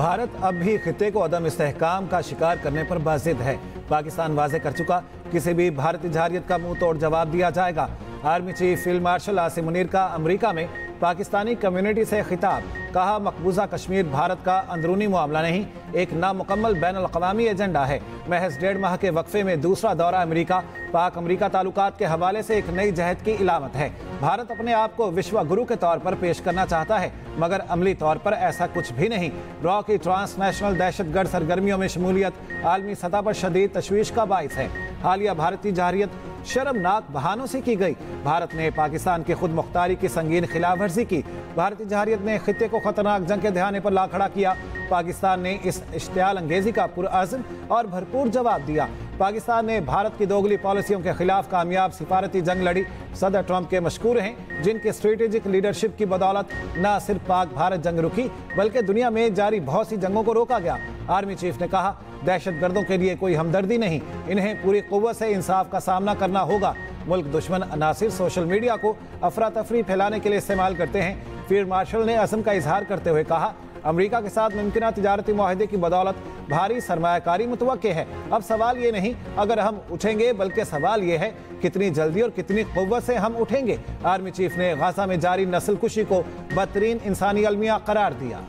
भारत अब भी खित्ते को अदम इस्तेहकाम का शिकार करने पर बाजिद है। पाकिस्तान वाजे कर चुका, किसी भी भारतीय जारियत का मुंह तोड़ जवाब दिया जाएगा। Army chief field marshal Asim Munir का अमेरिका में पाकिस्तानी कम्युनिटी से खिताब, कहा मकबूजा कश्मीर भारत का अंदरूनी मामला नहीं, एक नामुकम्मल बैनुल-अक़वामी एजेंडा है। महज 1.5 माह के वक्फे में दूसरा दौरा अमेरिका, पाक अमेरिका ताल्लुकात के हवाले से एक नई जहद की इलामत है। भारत अपने आप को विश्व गुरु के तौर पर पेश करना चाहता है, मगर अमली तौर पर ऐसा कुछ भी नहीं। रॉ की ट्रांसनेशनल दहशतगर्द सरगर्मियों में शमूलियत आलमी सतह पर शदीद तशवीश का बाइस है। हालिया भारतीय जारियत शर्मनाक बहानों से की गई। भारत ने पाकिस्तान की खुद मुख्तारी की संगीन खिलाफ वर्जी की। भारतीय जारियत ने खित्ते को खतरनाक जंग के ध्यान पर ला खड़ा किया। पाकिस्तान ने इस इश्तियाल अंगेजी का पुरअज़्म और भरपूर जवाब दिया। पाकिस्तान ने भारत की दोगली पॉलिसियों के खिलाफ कामयाब सिफारती जंग लड़ी। सदर ट्रंप के मशकूर हैं, जिनके स्ट्रेटेजिक लीडरशिप की बदौलत न सिर्फ पाक भारत जंग रुकी, बल्कि दुनिया में जारी बहुत सी जंगों को रोका गया। आर्मी चीफ ने कहा, दहशतगर्दों के लिए कोई हमदर्दी नहीं, इन्हें पूरी कुव्वत से इंसाफ का सामना करना होगा। मुल्क दुश्मन अनासिर सोशल मीडिया को अफरा तफरी फैलाने के लिए इस्तेमाल करते हैं। फील्ड मार्शल ने अज़म का इजहार करते हुए कहा, अमेरिका के साथ मुमकिन तिजारती मुआहदे की बदौलत भारी सरमायाकारी मुतवक्के है। अब सवाल ये नहीं अगर हम उठेंगे, बल्कि सवाल ये है कितनी जल्दी और कितनी कुव्वत से हम उठेंगे। आर्मी चीफ ने गाजा में जारी नस्ल कुशी को बदतरीन इंसानी अलमिया करार दिया।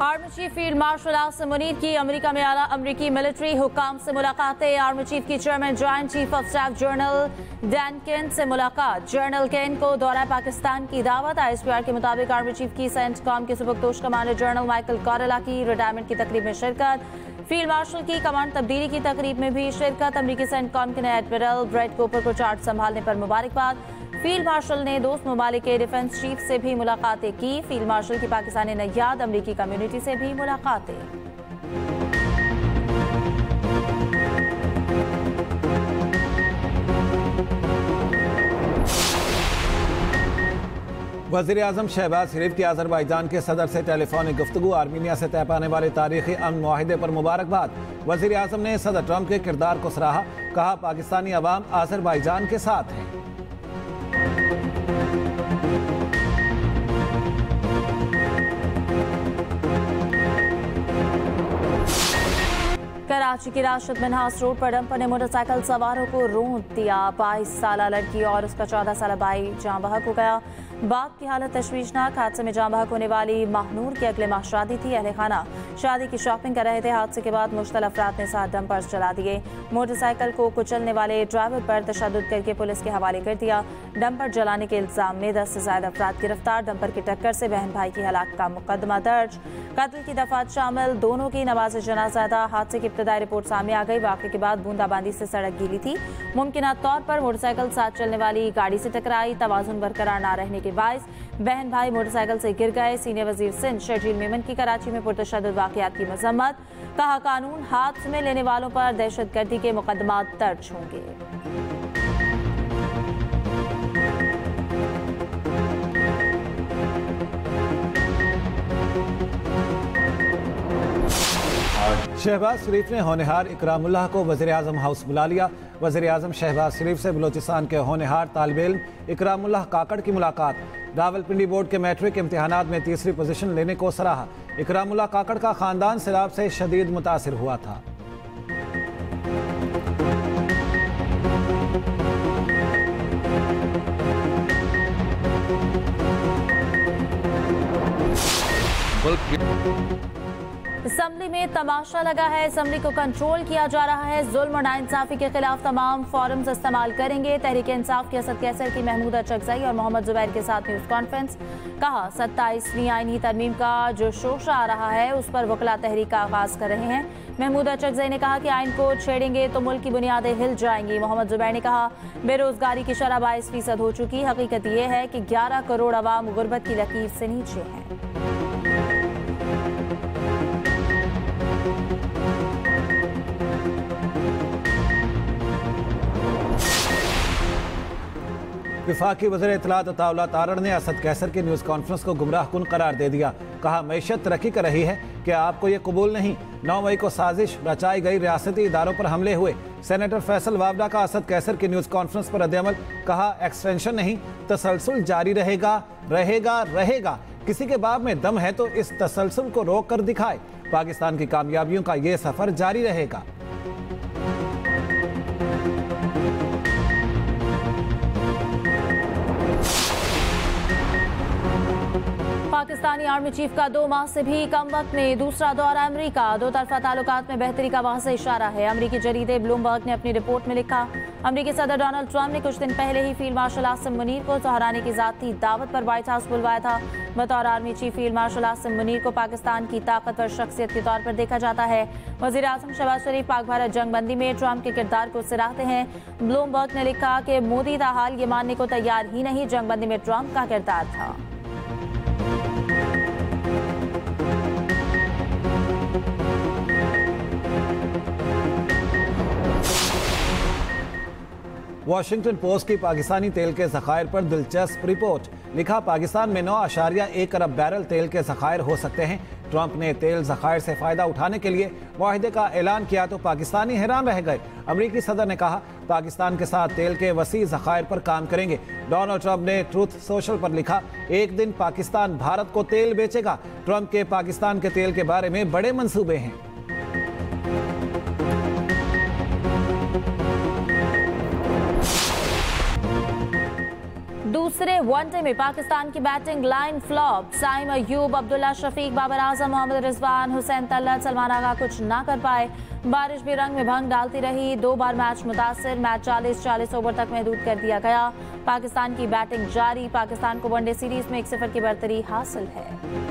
Army chief field marshal Asim Munir की अमेरिका में आला अमेरिकी मिलिट्री हुकाम से मुलाकातें। आर्मी चीफ की chairman joint chief of staff general Dan Caine से मुलाकात। जनरल केन को दौरा पाकिस्तान की दावत। ISPR के मुताबिक आर्मी चीफ की सेंटकॉम के सुबकदोश कमांडर जनरल माइकल कॉरेला की रिटायरमेंट की तकरीब में शिरकत। फील्ड मार्शल की कमांड तब्दीली की तकरीब में भी शिरकत। अमेरिकी सेंटकॉम के नए एडमिरल ब्रेट कूपर को चार्ज संभालने पर मुबारकबाद। फील्ड मार्शल ने दोस्त ममालिक के डिफेंस चीफ से भी मुलाकातें की। फील्ड मार्शल की पाकिस्तानी नैयाद अमेरिकी कम्युनिटी से भी मुलाकातें। वज़ीर-ए-आज़म शहबाज शरीफ की अज़रबैजान के सदर से टेलीफोनिक गुफ्तगू। आर्मीनिया से तय पाने वाले तारीखी अमन मुआहिदे पर मुबारकबाद। वज़ीर-ए-आज़म ने सदर ट्रंप के किरदार को सराहा, कहा पाकिस्तानी अवाम अज़रबैजान के साथ है। कराची की राशिद मिन्हास रोड पर डंपर ने मोटरसाइकिल सवारों को रौंद दिया। 22 साल लड़की और उसका 14 साल भाई जाँ बहक हो गया। बाप की हालत तशवीशनाक। हादसे में जाँ बहक होने वाली महनूर की अगले माह शादी थी। अहले खाना शादी की शॉपिंग कर रहे थे। हादसे के बाद मुश्तल अफराद ने 7 डंपर्स चला दिए। मोटरसाइकिल को कुचलने वाले ड्राइवर पर तशद्दुद करके पुलिस के हवाले कर दिया। डंपर जलाने के इल्जाम में 10 से ज्यादा अफराद गिरफ्तार। डंपर की टक्कर से बहन भाई की हलाकत का मुकदमा दर्ज। कत्ल की दफात शामिल दोनों की नमाज जनाजा अदा। हादसे की इब्तदाई रिपोर्ट सामने आ गई। वाक़े के बाद बूंदाबांदी से सड़क गीली थी। मुमकिन तौर पर मोटरसाइकिल साथ चलने वाली गाड़ी से टकराई। तवाज़ुन बरकरार न रहने के बायस बहन भाई मोटरसाइकिल से गिर गए। सीनियर वजीर सिंध शर्जील मेमन की कराची में पुरतशद्दुद वाक़यात की मजम्मत। कहा, कानून हाथ में लेने वालों पर दहशतगर्दी के मुकदमात दर्ज होंगे। शहबाज शरीफ ने होनहार इकरामुल्लाह को वज़ीर-ए-आज़म हाउस बुला लिया। वज़ीर-ए-आज़म शहबाज शरीफ से बलोचिस्तान के होनहार तालिब इल्म इकरामुल्लाह काकड़ की मुलाकात। रावलपिंडी बोर्ड के मैट्रिक इम्तिहानात में तीसरी पोजीशन लेने को सराहा। इकरामुल्लाह काकड़ का खानदान सैलाब से शदीद मुतासिर हुआ था। असम्बली में तमाशा लगा है। असम्बली को कंट्रोल किया जा रहा है। जुल्म और नाइंसाफी के खिलाफ तमाम फोरम्स इस्तेमाल करेंगे। तहरीक इंसाफ के असद कैसर की महमूदा चकजई और मोहम्मद जुबैर के साथ न्यूज़ कॉन्फ्रेंस। कहा, 27वीं आईनी तरमीम का जो शोशा आ रहा है उस पर वकला तहरीक का आगाज कर रहे हैं। महमूदा चकजई ने कहा कि आइन को छेड़ेंगे तो मुल्क की बुनियादें हिल जाएंगी। मोहम्मद जुबैर ने कहा, बेरोजगारी की शरह 22% हो चुकी। हकीकत यह है कि 11 करोड़ अवाम गुर्बत की लकीर से नीचे हैं। वफाकी वज़ीर इत्तलात अताउल्लाह तारड़ ने असद कैसर की न्यूज़ कॉन्फ्रेंस को गुमराह कुन करार दे दिया। कहा, मईशत तरक्की कर रही है कि आपको ये कबूल नहीं। 9 मई को साजिश रचाई गई रियासती इदारों पर हमले हुए। सेनेटर फैसल वावड़ा का असद कैसर की न्यूज कॉन्फ्रेंस पर रद्द-ए-अमल, कहा एक्सटेंशन नहीं, तसलसल जारी रहेगा रहेगा रहेगा। किसी के बाब में दम है तो इस तसलसल को रोक कर दिखाए। पाकिस्तान की कामयाबियों का ये सफर जारी रहेगा। पाकिस्तानी आर्मी चीफ का 2 माह से भी कम वक्त में दूसरा दौरा अमेरिका। दो तरफा ताल्लुकात में बेहतरी का वाज़ेह इशारा है। अमेरिकी जरीदे ब्लूमबर्ग ने अपनी रिपोर्ट में लिखा, अमेरिकी सदर डोनाल्ड ट्रंप ने कुछ दिन पहले ही फील्ड मार्शल आसिम मुनीर को तोहराने की जाती दावत पर व्हाइट हाउस बुलवाया था। बतौर army chief field marshal Asim Munir को पाकिस्तान की ताकतवर शख्सियत के तौर पर देखा जाता है। वज़ीर आज़म शहबाज शरीफ पाक भारत जंगबंदी में ट्रंप के किरदार को सराहते हैं। ब्लूमबर्ग ने लिखा कि मोदी ताहाल ये मानने को तैयार ही नहीं जंगबंदी में ट्रंप का किरदार था। वॉशिंगटन पोस्ट की पाकिस्तानी तेल के ज़खायर पर दिलचस्प रिपोर्ट, लिखा पाकिस्तान में 9.1 अरब बैरल तेल के ज़खायर हो सकते हैं। ट्रंप ने तेल ज़खायर से फ़ायदा उठाने के लिए मुआहदे का ऐलान किया तो पाकिस्तानी हैरान रह गए। अमरीकी सदर ने कहा पाकिस्तान के साथ तेल के वसी ज़खायर पर काम करेंगे। डोनाल्ड ट्रंप ने ट्रूथ सोशल पर लिखा, एक दिन पाकिस्तान भारत को तेल बेचेगा। ट्रंप के पाकिस्तान के तेल के बारे में बड़े मंसूबे हैं। दूसरे वनडे में पाकिस्तान की batting line flop. Saim Ayub, Abdullah Shafique, Babar Azam, Mohammad Rizwan, Hussain Talat, Salman Agha कुछ ना कर पाए। बारिश भी रंग में भंग डालती रही। 2 बार मैच मुतासिर। मैच 40 ओवर तक महदूद कर दिया गया। पाकिस्तान की बैटिंग जारी। पाकिस्तान को वनडे सीरीज में 1-0 की बढ़तरी हासिल है।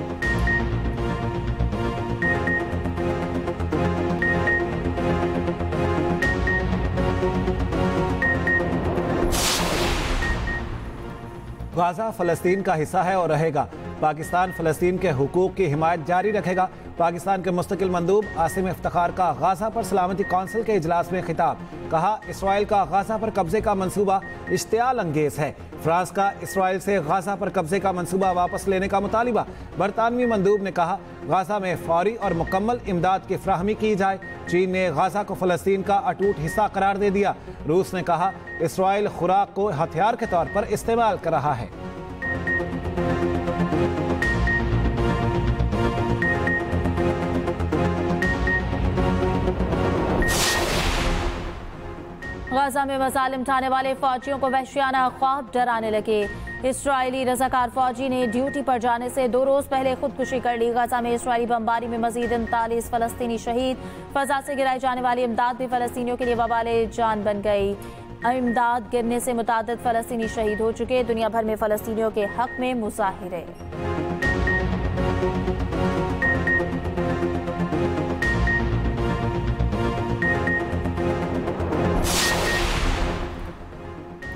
गाजा फलस्तीन का हिस्सा है और रहेगा। पाकिस्तान फलस्तीन के हुकूक की हिमायत जारी रखेगा। पाकिस्तान के मुस्तकिल मंदूब आसिम इफ्तिखार का गाजा पर सलामती कौंसिल के इजलास में खिताब, कहा इसराइल का गाजा पर कब्जे का मंसूबा इश्तियाल अंगेज है। फ्रांस का इसराइल से गाजा पर कब्जे का मंसूबा वापस लेने का मुतालिबा। बरतानवी मंदूब ने कहा गाजा में फौरी और मुकम्मल इमदाद की फ्राहमी की जाए। चीन ने गाजा को फलस्तीन का अटूट हिस्सा करार दे दिया। रूस ने कहा इसराइल खुराक को हथियार के तौर पर इस्तेमाल कर रहा है। गाजा में मजालिम ढाने वाले फौजियों को वहशियाना ख्वाब डराने लगे। इस्राएली रज़ाकार फौजी ने ड्यूटी पर जाने से 2 रोज पहले खुदकुशी कर ली। गाजा में इस्राएली बमबारी में मजीद 39 फलस्तीनी शहीद। फजा से गिराई जाने वाली इमदाद भी फलस्तीनियों के लिए वबाले जान बन गई। इमदाद गिरने से मुतादिद फलस्तीनी शहीद हो चुके। दुनिया भर में फलस्तीनियों के हक में मुजाहिरे।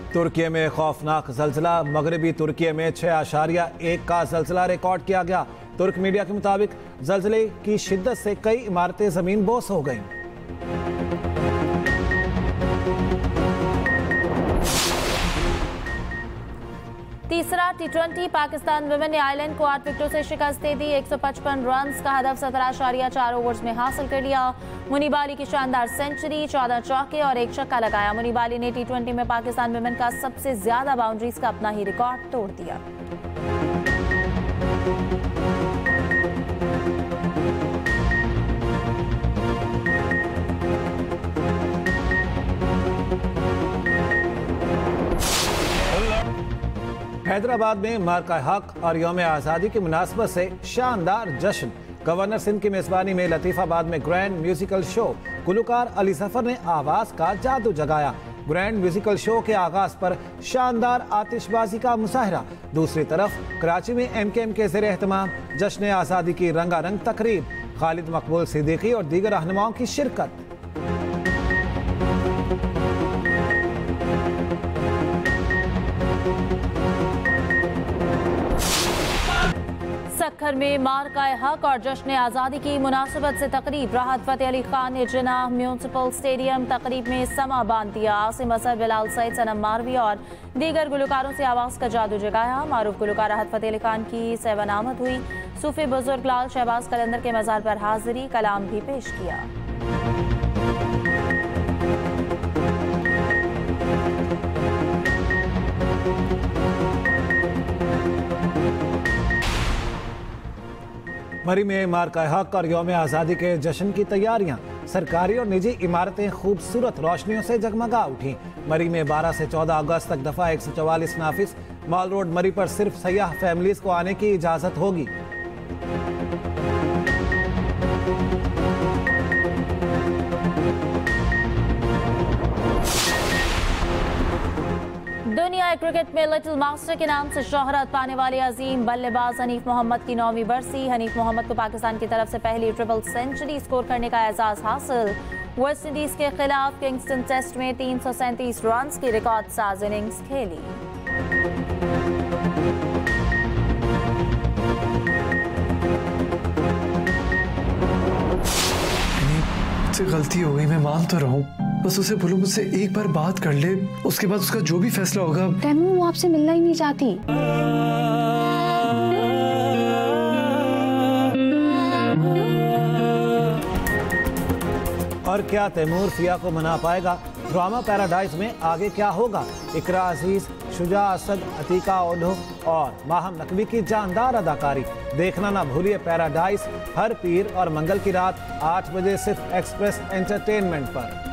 तुर्की में खौफनाक जल्जला। मगरबी तुर्की में 6.1 का जल्जला रिकॉर्ड किया गया। तुर्क मीडिया के मुताबिक जल्जले की शिद्दत से कई इमारतें जमीन बोस हो गईं। तीसरा T20 पाकिस्तान विमेन ने आयरलैंड को 8 विकेटों से शिकस्त दे दी। 155 रन का हदफ 17.4 ओवर्स में हासिल कर लिया। मुनीबाली की शानदार सेंचुरी, 14 चौके और 1 छक्का लगाया। मुनीबाली ने T20 में पाकिस्तान विमेन का सबसे ज्यादा बाउंड्रीज का अपना ही रिकॉर्ड तोड़ दिया। हैदराबाद में मार्का हक और यौम आज़ादी की मुनासबत से शानदार जश्न। गवर्नर सिंध की मेजबानी में लतीफाबाद में ग्रैंड म्यूजिकल शो। गुलकार अली सफर ने आवाज का जादू जगाया। ग्रैंड म्यूजिकल शो के आगाज पर शानदार आतिशबाजी का मुजाहरा। दूसरी तरफ कराची में MKM के ज़ेर एहतमाम जश्न आज़ादी की रंगारंग तकरीब। खालिद मकबूल सिद्दीकी और दीगर रहनुमाओं की शिरकत। सक्खर में मार्काए हक और जश्न आज़ादी की मुनासबत से तकरीब। राहत फतेह अली खान ने जिन्ना म्यूनसिपल स्टेडियम तकरीब में समा बांध दिया। आसिम असद, बिलाल सईद, सनम मारवी और दीगर गुलकारों से आवाज़ का जादू जगाया। मारूफ गुलकार राहत फतेह अली खान की सेवन आमद हुई। सूफी बुजुर्ग लाल शहबाज कलंदर के मज़ार पर हाजिरी, कलाम भी पेश किया। मरी में मार्का हक और यौम आज़ादी के जश्न की तैयारियां। सरकारी और निजी इमारतें खूबसूरत रोशनियों से जगमगा उठी। मरी में 12 से 14 अगस्त तक दफा 144 नाफिज। मॉल रोड मरी पर सिर्फ सयाह फैमिलीज को आने की इजाजत होगी। दुनिया क्रिकेट में लिटिल मास्टर के नाम से शोहरत पाने वाले अजीम बल्लेबाज हनीफ मोहम्मद की 9वीं बरसी। हनीफ मोहम्मद को पाकिस्तान की तरफ से पहली ट्रिपल सेंचुरी स्कोर करने का एजाज हासिल। वेस्ट इंडीज के खिलाफ किंगस्टन टेस्ट में 337 रन की रिकॉर्ड साज इनिंग्स खेली। मुझसे गलती हो गई, मैं मान तो रहा हूँ। बस उसे बोलो मुझसे एक बार बात कर ले, उसके बाद उसका जो भी फैसला होगा। तैमूर, वो आपसे मिलना ही नहीं चाहती। और क्या तैमूर फिया को मना पाएगा? ड्रामा पैराडाइज में आगे क्या होगा? इकरा अजीज, शुजा असद, अतीका ओल्हो और माहम नकवी की जानदार अदाकारी। देखना ना भूलिए पैराडाइज हर पीर और मंगल की रात 8 बजे सिर्फ एक्सप्रेस एंटरटेनमेंट पर।